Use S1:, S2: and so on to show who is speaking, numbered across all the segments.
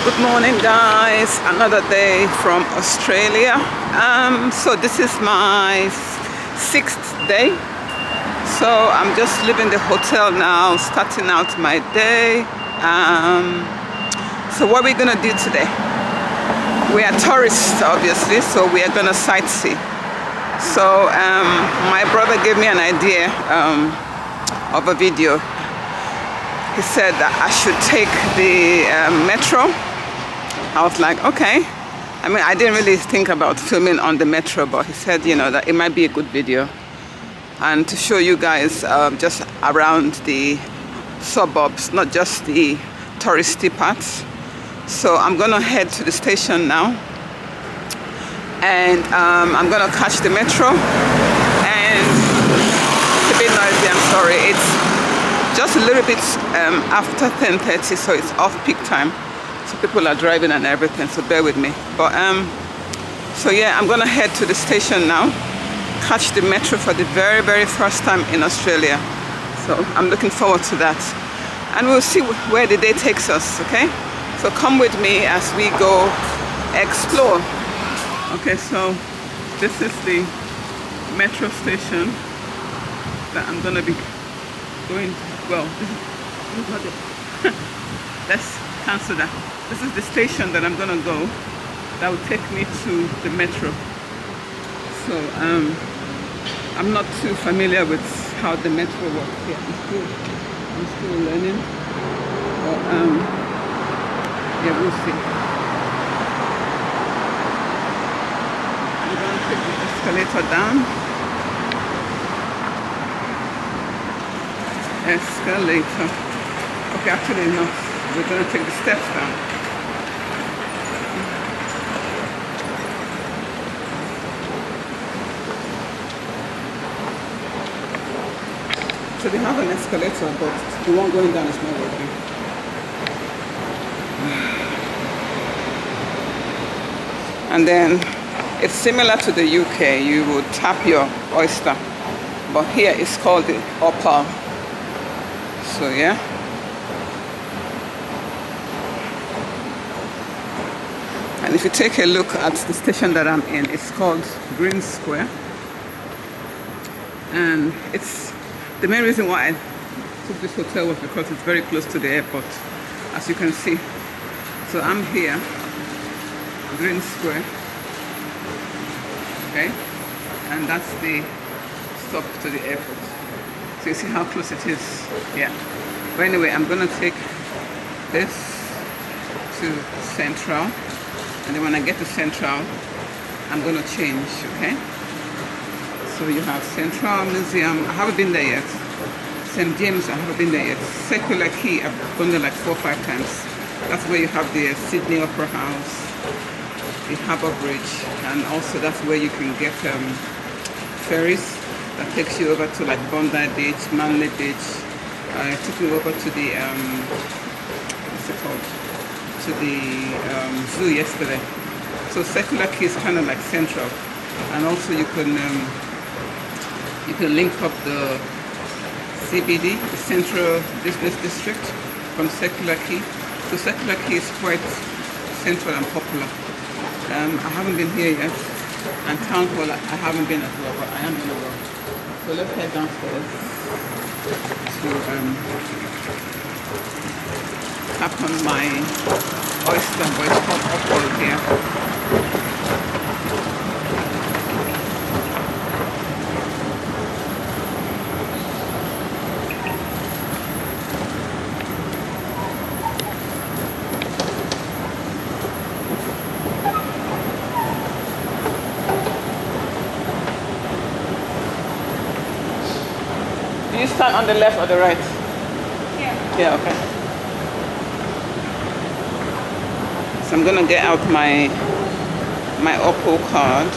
S1: Good morning, guys. Another day from Australia. So this is my sixth day. So I'm just leaving the hotel now, starting out my day. So what are we gonna do today? We are tourists, obviously, so we are gonna sightsee. So my brother gave me an idea of a video. He said that I should take the metro. I was like, okay. I mean, I didn't really think about filming on the metro, but he said, you know, that it might be a good video. And to show you guys just around the suburbs, not just the touristy parts. So I'm gonna head to the station now. And I'm gonna catch the metro. And it's a bit noisy, I'm sorry. It's just a little bit after 10:30, so it's off-peak time. So people are driving and everything, so bear with me. But so yeah, I'm gonna head to the station now, catch the metro for the very, very first time in Australia. So I'm looking forward to that. And we'll see where the day takes us, okay? So come with me as we go explore. Okay, so this is the metro station that I'm gonna be going to. Well, this is not it. Let's cancel that. This is the station that I'm gonna go that will take me to the metro. So I'm not too familiar with how the metro works here. I'm still learning. But yeah, we'll see. I'm gonna take the escalator down. Escalator. Okay, actually no. We're gonna take the steps down. So they have an escalator, but the one going down is not working. And then it's similar to the UK. You would tap your Oyster, but here it's called the Opal. So yeah. And if you take a look at the station that I'm in, it's called Green Square. And it's the main reason why I took this hotel was because it's very close to the airport, as you can see. So I'm here, Green Square. Okay, and that's the stop to the airport. So you see how close it is. Yeah. But anyway, I'm gonna take this to Central, and then when I get to Central, I'm gonna change. Okay. So you have Central Museum. I haven't been there yet. St. James, I haven't been there yet. Secular Quay, I've gone there like 4 or 5 times. That's where you have the Sydney Opera House, the Harbour Bridge, and also that's where you can get ferries that takes you over to like Bondi Beach, Manly Beach. I took you over to the what's it called? To the zoo yesterday. So Secular Quay is kind of like central, and also you can link up the CBD, the Central Business District, from Secular Quay. So Secular Quay is quite central and popular. I haven't been here yet, and Town Hall I haven't been as well, but I am gonna go. So let's head downstairs to tap on my Oyster, but it's called Opal here. Do you stand on the left or the right?
S2: Yeah.
S1: Yeah, okay. So I'm gonna get out my Opal card.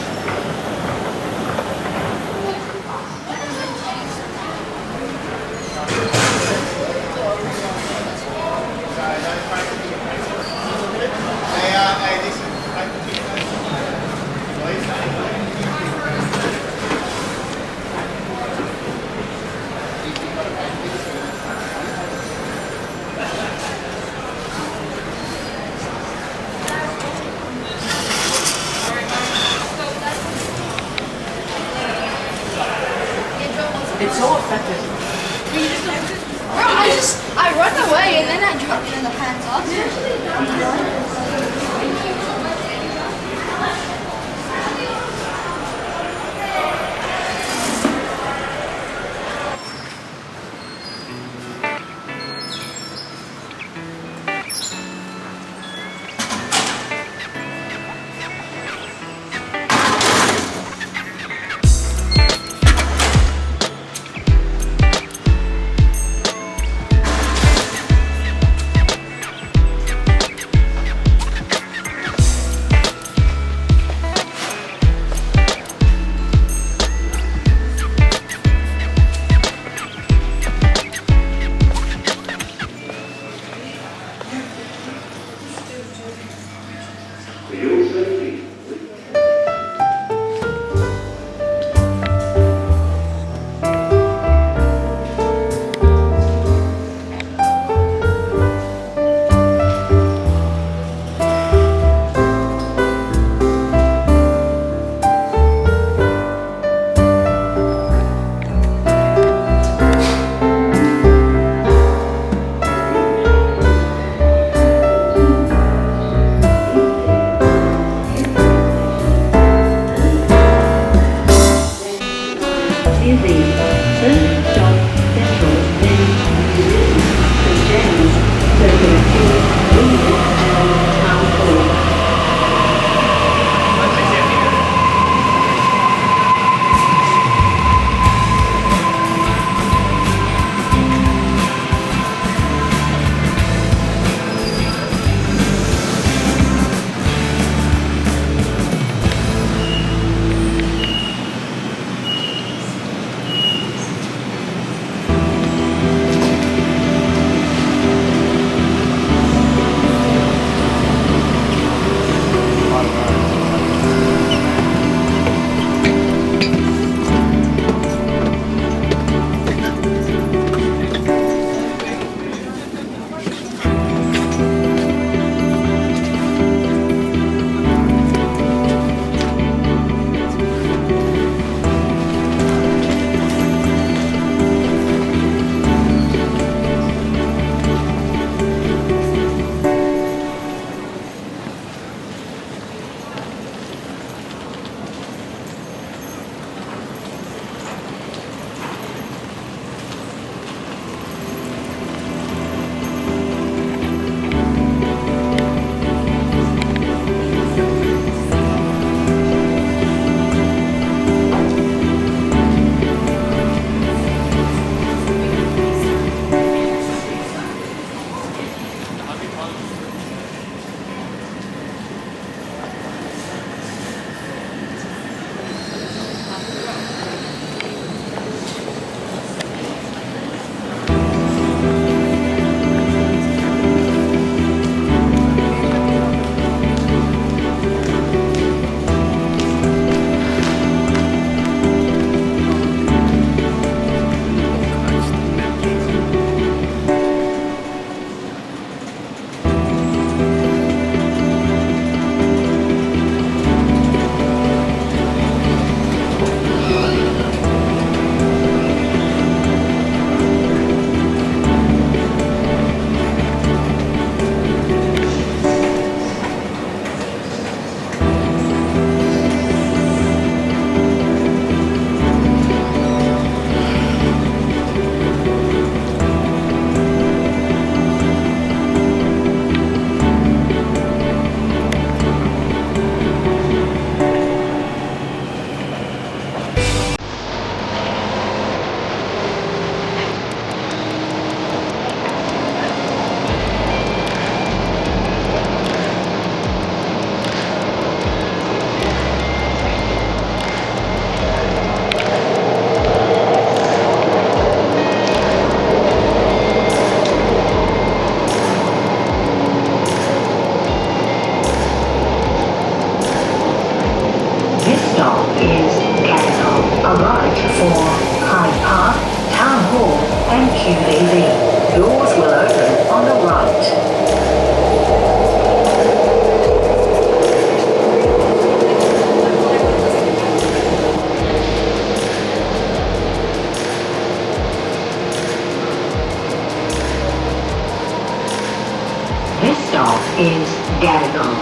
S2: This stop is Gadigal.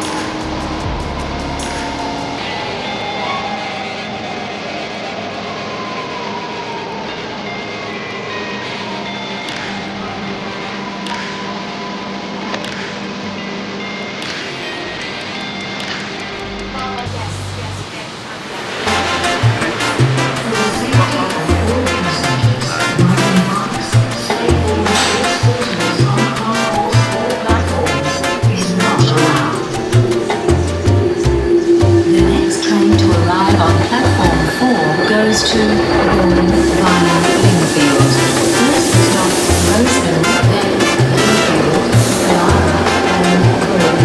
S2: Goes to Gordon via Lingfield. First stop Roseville, then Lingfield, Lara and Gordon.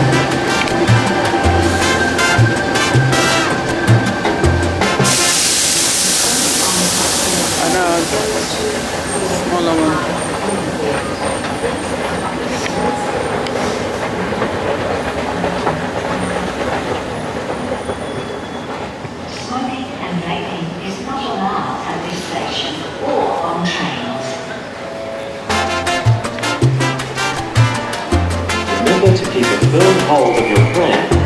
S1: Smaller one.
S2: Smoking and vaping is not allowed at this station or on trains.
S3: Remember to keep a firm hold of your pram